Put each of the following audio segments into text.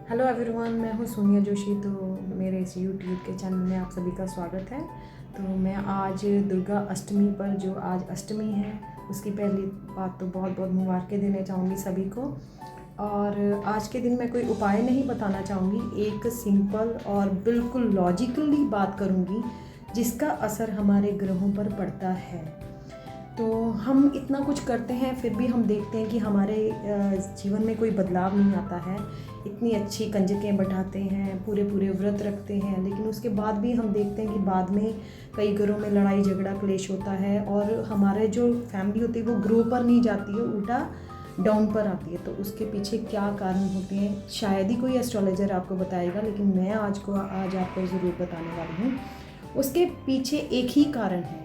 Hello everyone, मैं हूँ सोनिया जोशी। तो मेरे इस यूट्यूब के चैनल में आप सभी का स्वागत है। तो मैं आज दुर्गा अष्टमी पर, जो आज अष्टमी है, उसकी पहली बात तो बहुत बहुत मुबारकें देना चाहूँगी सभी को। और आज के दिन मैं कोई उपाय नहीं बताना चाहूँगी, एक सिंपल और बिल्कुल लॉजिकली बात करूँगी जिसका असर हमारे ग्रहों पर पड़ता है। तो हम इतना कुछ करते हैं, फिर भी हम देखते हैं कि हमारे जीवन में कोई बदलाव नहीं आता है। इतनी अच्छी कंजकें बैठाते हैं, पूरे पूरे व्रत रखते हैं, लेकिन उसके बाद भी हम देखते हैं कि बाद में कई घरों में लड़ाई झगड़ा क्लेश होता है और हमारे जो फैमिली होती है वो ग्रो पर नहीं जाती है, उल्टा डाउन पर आती है। तो उसके पीछे क्या कारण होते हैं, शायद ही कोई एस्ट्रोलॉजर आपको बताएगा, लेकिन मैं आज आपको ज़रूर बताने वाली हूँ। उसके पीछे एक ही कारण है,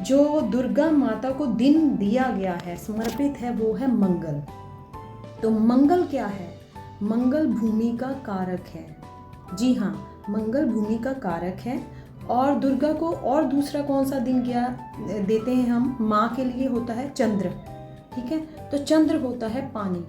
जो दुर्गा माता को दिन दिया गया है, समर्पित है, वो है मंगल। तो मंगल क्या है? मंगल भूमि का कारक है। जी हाँ, मंगल भूमि का कारक है। और दुर्गा को और दूसरा कौन सा दिन क्या देते हैं हम? माँ के लिए होता है चंद्र। ठीक है, तो चंद्र होता है पानी।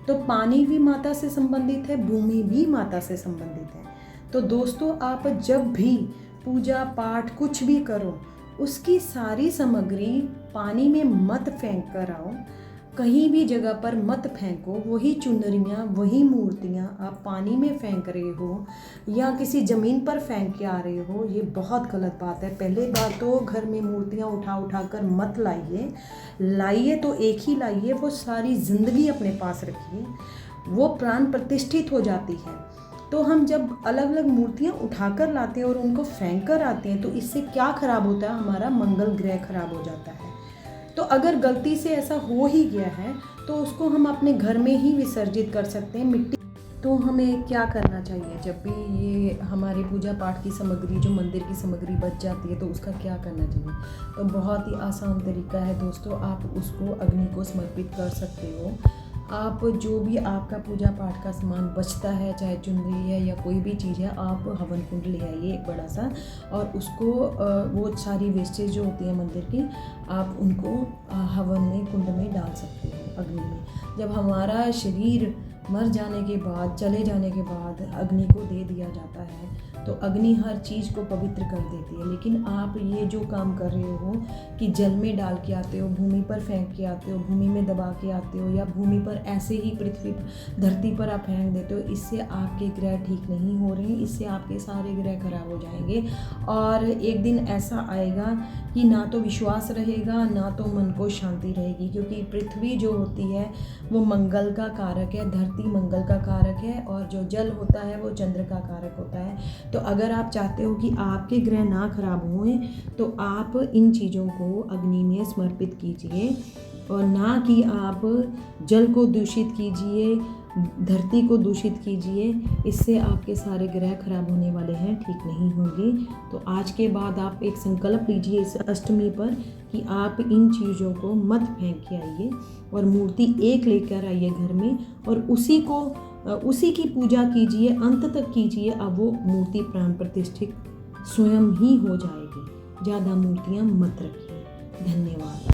तो पानी भी माता से संबंधित है, भूमि भी माता से संबंधित है। तो दोस्तों, आप जब भी पूजा पाठ कुछ भी करो, उसकी सारी सामग्री पानी में मत फेंक कर आओ, कहीं भी जगह पर मत फेंको। वही चुनरियाँ, वही मूर्तियाँ आप पानी में फेंक रहे हो या किसी ज़मीन पर फेंक के आ रहे हो, ये बहुत गलत बात है। पहले बात तो घर में मूर्तियाँ उठा कर मत लाइए तो एक ही लाइए, वो सारी ज़िंदगी अपने पास रखिए, वो प्राण प्रतिष्ठित हो जाती है। तो हम जब अलग अलग मूर्तियाँ उठाकर लाते हैं और उनको फेंक कर आते हैं, तो इससे क्या खराब होता है? हमारा मंगल ग्रह खराब हो जाता है। तो अगर गलती से ऐसा हो ही गया है तो उसको हम अपने घर में ही विसर्जित कर सकते हैं, मिट्टी। तो हमें क्या करना चाहिए जब भी ये हमारी पूजा पाठ की सामग्री, जो मंदिर की सामग्री बच जाती है, तो उसका क्या करना चाहिए? तो बहुत ही आसान तरीका है दोस्तों, आप उसको अग्नि को समर्पित कर सकते हो। आप जो भी आपका पूजा पाठ का सामान बचता है, चाहे चुनरी है या कोई भी चीज़ है, आप हवन कुंड ले आइए एक बड़ा सा, और उसको वो सारी वेस्टेज जो होती है मंदिर की, आप उनको हवन में कुंड में डाल सकते हो, अग्नि में। जब हमारा शरीर मर जाने के बाद, चले जाने के बाद अग्नि को दे दिया जाता है, तो अग्नि हर चीज़ को पवित्र कर देती है। लेकिन आप ये जो काम कर रहे हो कि जल में डाल के आते हो, भूमि पर फेंक के आते हो, भूमि में दबा के आते हो, या भूमि पर ऐसे ही पृथ्वी धरती पर आप फेंक देते हो, इससे आपके ग्रह ठीक नहीं हो रहे हैं, इससे आपके सारे ग्रह खराब हो जाएंगे। और एक दिन ऐसा आएगा कि ना तो विश्वास रहेगा, ना तो मन को शांति रहेगी, क्योंकि पृथ्वी जो होती है वो मंगल का कारक है, धरती मंगल का कारक है, और जो जल होता है वो चंद्र का कारक होता है। तो अगर आप चाहते हो कि आपके ग्रह ना खराब हों, तो आप इन चीज़ों को अग्नि में समर्पित कीजिए, और ना कि आप जल को दूषित कीजिए, धरती को दूषित कीजिए। इससे आपके सारे ग्रह खराब होने वाले हैं, ठीक नहीं होंगे। तो आज के बाद आप एक संकल्प लीजिए इस अष्टमी पर कि आप इन चीज़ों को मत फेंक के आइए, और मूर्ति एक लेकर आइए घर में, और उसी की पूजा कीजिए, अंत तक कीजिए। अब वो मूर्ति प्राण प्रतिष्ठित स्वयं ही हो जाएगी। ज़्यादा मूर्तियाँ मत रखिए। धन्यवाद।